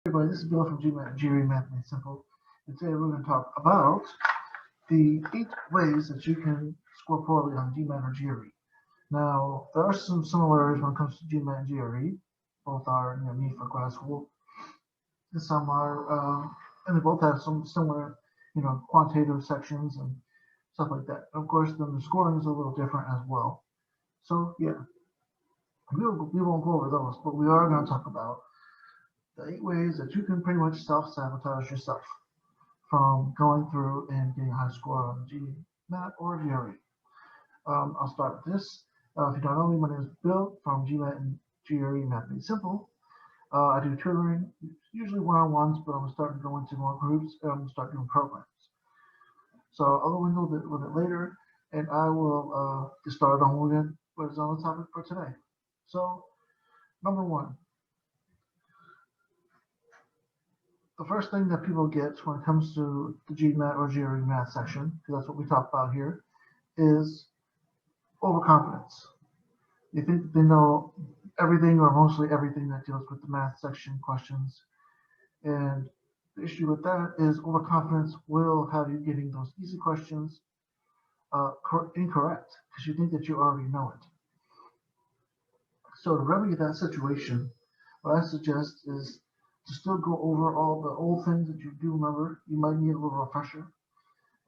Everybody, this is Bill from GMAT and GRE Math Made Simple. And today we're going to talk about the 8 ways that you can score poorly on GMAT or GRE. Now, there are some similarities when it comes to GMAT and GRE. Both are neat for grad school. And some are, and they both have some similar, quantitative sections and stuff like that. Of course, then the scoring is a little different as well. So, yeah, we won't go over those, but we are going to talk about the 8 ways that you can pretty much self-sabotage yourself from going through and getting a high score on GMAT or GRE. I'll start with this. If you don't know me, my name is Bill from GMAT and GRE Math Made Simple. I do tutoring, usually one-on-ones, but I'm starting to go into more groups and I'm going to start doing programs. So I'll go into a little bit later, and I will get started on what is on the topic for today. So, number 1. The first thing that people get when it comes to the GMAT or GRE math section, because that's what we talk about here, is overconfidence. They think that they know everything or mostly everything that deals with the math section questions. And the issue with that is overconfidence will have you getting those easy questions incorrect because you think that you already know it. So to remedy that situation, what I suggest is to still go over all the old things that you do remember. You might need a little refresher.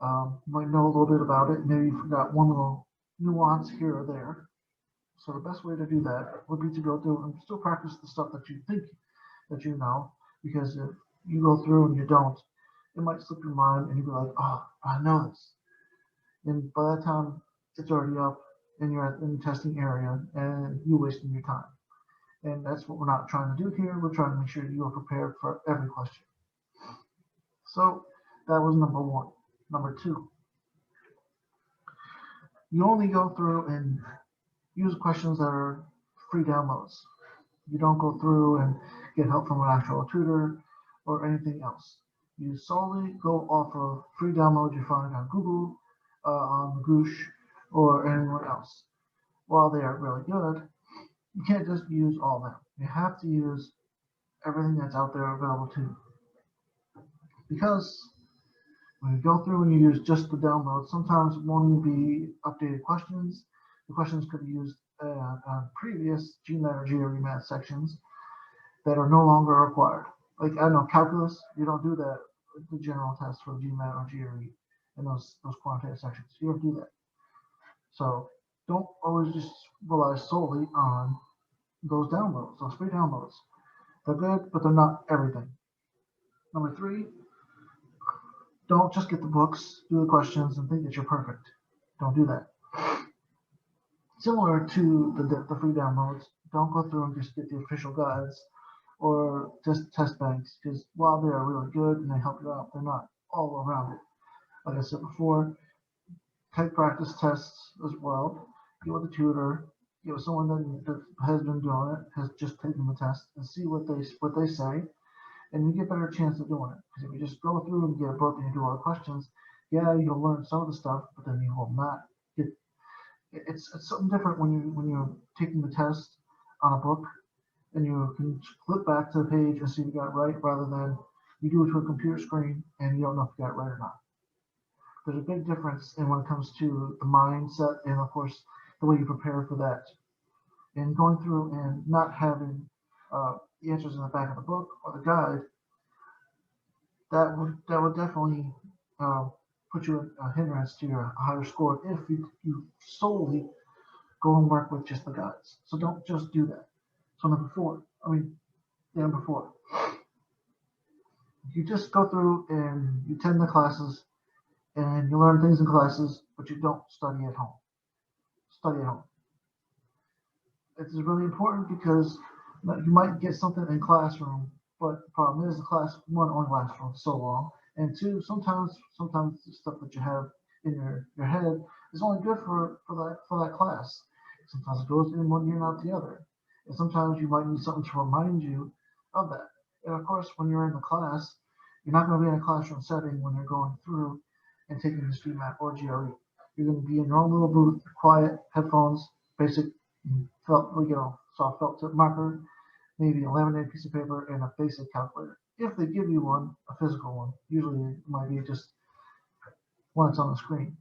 You might know a little bit about it. Maybe you forgot one little nuance here or there. So the best way to do that would be to go through and still practice the stuff that you think that you know, because if you go through and you don't, it might slip your mind and you'll be like, oh, I know this. And by that time, it's already up and you're in the testing area and you're wasting your time. And that's what we're not trying to do here. We're trying to make sure you are prepared for every question. So that was number 1. Number 2, you only go through and use questions that are free downloads. You don't go through and get help from an actual tutor or anything else. You solely go off of free downloads you find on Google, on Goosh, or anywhere else. While they are really good, you can't just use all of them. You have to use everything that's out there available to you. Because when you go through and you use just the download, sometimes it won't even be updated questions. The questions could be used on previous GMAT or GRE math sections that are no longer required. Like, I know, calculus, you don't do that with the general test for GMAT or GRE in those quantitative sections. You don't do that. So don't always just rely solely on those downloads, those free downloads. They're good, but they're not everything. Number 3, don't just get the books, do the questions, and think that you're perfect. Don't do that. Similar to the free downloads, don't go through and just get the official guides or just test banks, because while they are really good and they help you out, they're not all around it. Like I said before, take practice tests as well. Get with a tutor, get with someone that has been doing it, has just taken the test, and see what they say, and you get a better chance of doing it. Because if you just go through and get a book and you do all the questions, yeah, you'll learn some of the stuff, but then you will not get. It's something different when you're taking the test on a book and you can flip back to the page and see if you got it right, rather than you do it to a computer screen and you don't know if you got it right or not. There's a big difference in when it comes to the mindset and, of course, the way you prepare for that. And going through and not having the answers in the back of the book or the guide, that would definitely put you in a hindrance to your higher score if you solely go and work with just the guides. So don't just do that. So number 4, you just go through and you attend the classes and you learn things in classes, but you don't study at home. Study at home. It's really important because you might get something in classroom, but the problem is the class, 1, only lasts for so long, and 2, sometimes the stuff that you have in your head is only good for that class. Sometimes it goes in one ear and out the other, and sometimes you might need something to remind you of that. And of course, when you're in the class, you're not going to be in a classroom setting when you're going through and taking this GMAT or GRE. You're going to be in your own little booth, quiet, headphones, basic soft felt tip marker, maybe a laminated piece of paper, and a basic calculator, if they give you one, a physical one. Usually it might be just when it's on the screen.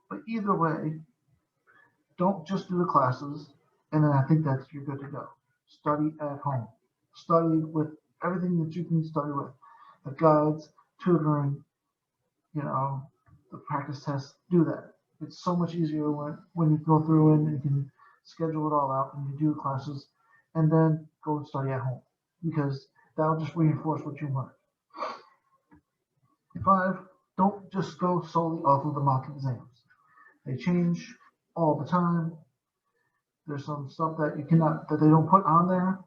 But either way, don't just do the classes, and then I think that you're good to go. Study at home. Study with everything that you can study with. The guides, tutoring, the practice tests. Do that. It's so much easier when you go through and you can schedule it all out and you do the classes and then go and study at home, because that'll just reinforce what you learned. 5, don't just go solely off of the mock exams. They change all the time. There's some stuff that they don't put on there,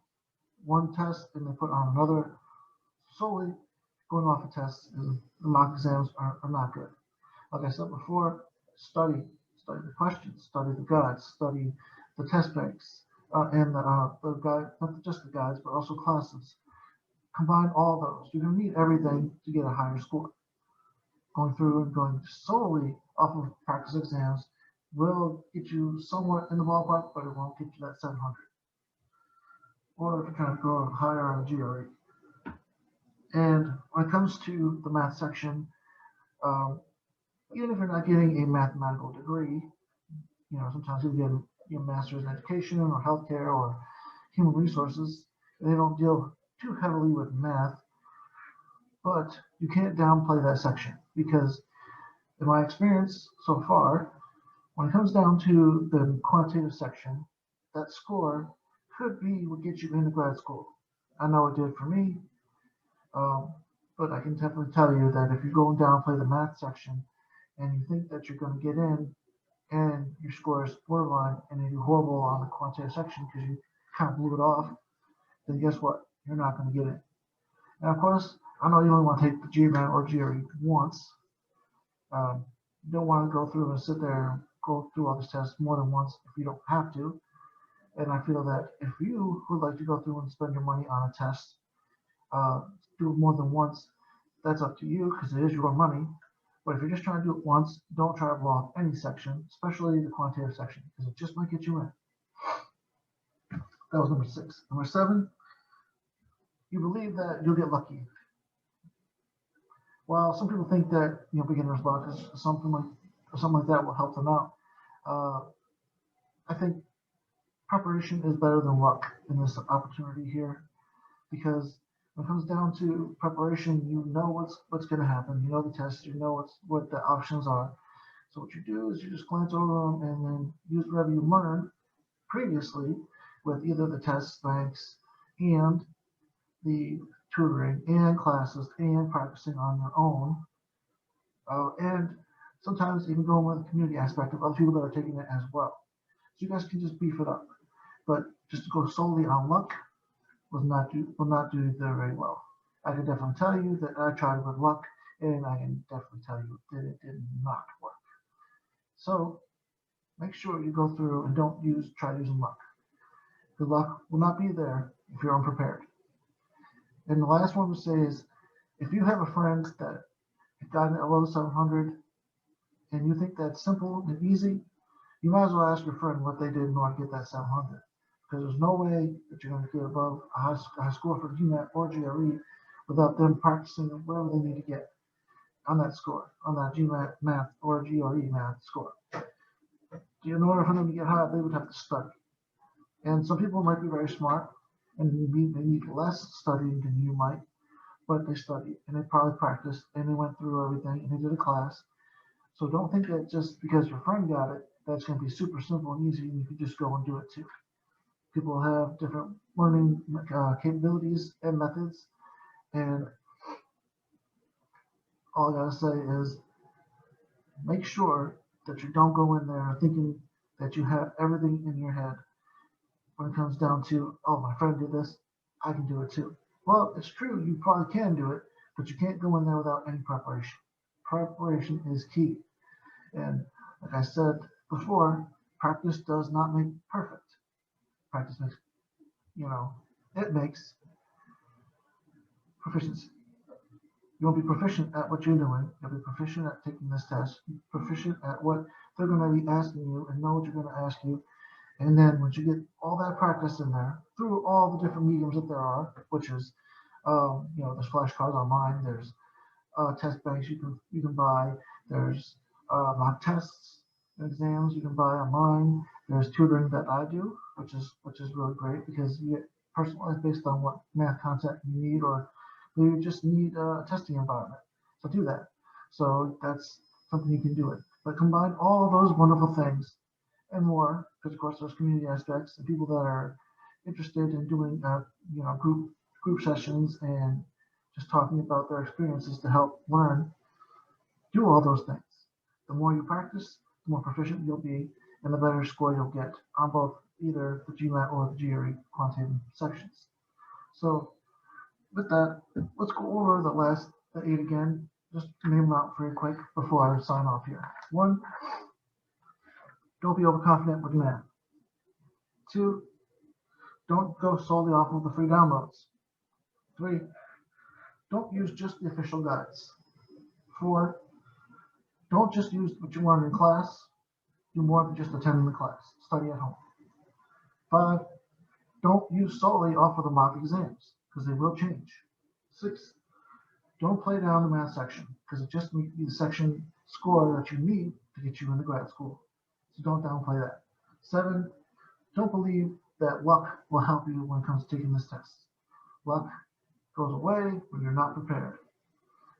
one test, and they put on another. Solely going off of tests, the mock exams are not good. Like I said before, study the questions, study the guides, study the test banks, and the guide, not just the guides, but also classes. Combine all those. You're going to need everything to get a higher score. Going through and going solely off of practice exams will get you somewhat in the ballpark, but it won't get you that 700. Or if you're trying to go higher on GRE. And when it comes to the math section, even if you're not getting a mathematical degree, sometimes you get your master's in education or healthcare or human resources. They don't deal too heavily with math, but you can't downplay that section, because in my experience so far, when it comes down to the quantitative section, that score could be what gets you into grad school. I know it did for me, but I can definitely tell you that if you go and downplay the math section and you think that you're going to get in and your score is borderline and you do horrible on the quantitative section because you kind of blew it off, then guess what? You're not going to get in. And of course, I know you only want to take the GMAT or GRE once. You don't want to go through and sit there and go through all these tests more than once if you don't have to. And I feel that if you would like to go through and spend your money on a test, do it more than once, that's up to you, because it is your money. But if you're just trying to do it once, don't try to blow off any section, especially the quantitative section, because it just might get you in. That was number 6. Number 7, you believe that you'll get lucky. Well, some people think that beginner's luck is something like that will help them out. I think preparation is better than luck in this opportunity here, because when it comes down to preparation, you know what's going to happen. You know the test. You know what the options are. So what you do is you just glance over them and then use whatever you learned previously with either the test banks and the tutoring and classes and practicing on your own. And sometimes even going with the community aspect of other people that are taking it as well. So you guys can just beef it up. But just to go solely on luck will not do very well. I can definitely tell you that I tried with luck, and I can definitely tell you that it did not work. So make sure you go through and don't try using luck. The luck will not be there if you're unprepared. And the last one to say is, if you have a friend that got an LO 700 and you think that's simple and easy, you might as well ask your friend what they did in order to get that 700. Because there's no way that you're going to get above a high score for GMAT or GRE without them practicing whatever they need to get on that score, on that GMAT math or GRE math score. In order for them to get high, they would have to study. And some people might be very smart and they need less studying than you might, but they studied and they probably practiced and they went through everything and they did a class. So don't think that just because your friend got it, that's going to be super simple and easy and you can just go and do it too. People have different learning capabilities and methods, and all I gotta say is make sure that you don't go in there thinking that you have everything in your head when it comes down to, oh, my friend did this, I can do it too. Well, it's true, you probably can do it, but you can't go in there without any preparation. Preparation is key. And like I said before, practice does not make perfect. Practice makes, it makes proficiency. You'll be proficient at what you're doing. You'll be proficient at taking this test. Proficient at what they're going to be asking you and know what you're going to ask you. And then once you get all that practice in there, through all the different mediums that there are, which is There's flashcards online. There's test banks you can buy. There's mock tests and exams you can buy online. There's tutoring that I do, which is really great because you get personalized based on what math content you need, or maybe you just need a testing environment. So do that. So that's something you can do it. But combine all of those wonderful things and more, because of course there's community aspects and people that are interested in doing group sessions and just talking about their experiences to help learn. Do all those things. The more you practice, the more proficient you'll be, and the better score you'll get on both either the GMAT or the GRE quantitative sections. So with that, let's go over the 8 again, just to name them out very quick before I sign off here. 1, don't be overconfident with math. 2, don't go solely off of the free downloads. 3, don't use just the official guides. 4, don't just use what you learn in class. Do more than just attending the class. Study at home. 5, don't use solely off of the mock exams, because they will change. 6, don't play down the math section, because it just may be the section score that you need to get you into grad school. So don't downplay that. 7, don't believe that luck will help you when it comes to taking this test. Luck goes away when you're not prepared,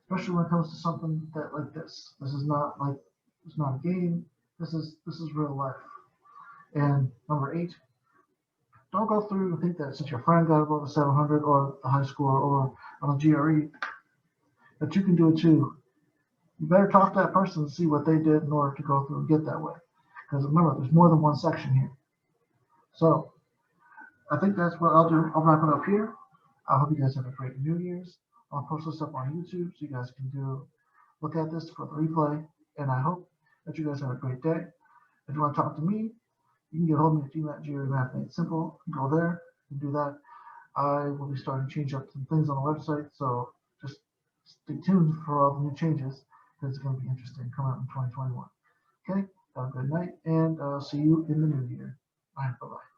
especially when it comes to something that like this. It's not a game. This is real life. And number 8, don't go through and think that since your friend got above a 700 or the high score or on a GRE, that you can do it too. You better talk to that person and see what they did in order to go through and get that way. Because remember, there's more than one section here. So I think that's what I'll do. I'll wrap it up here. I hope you guys have a great New Year's. I'll post this up on YouTube so you guys can look at this for the replay. And I hope that you guys have a great day. If you want to talk to me, you can get hold of me at GMAT GRE Math Made Simple. Go there and do that. I will be starting to change up some things on the website, so just stay tuned for all the new changes because it's going to be interesting coming out in 2021. Okay, have a good night and see you in the new year. All right, bye-bye.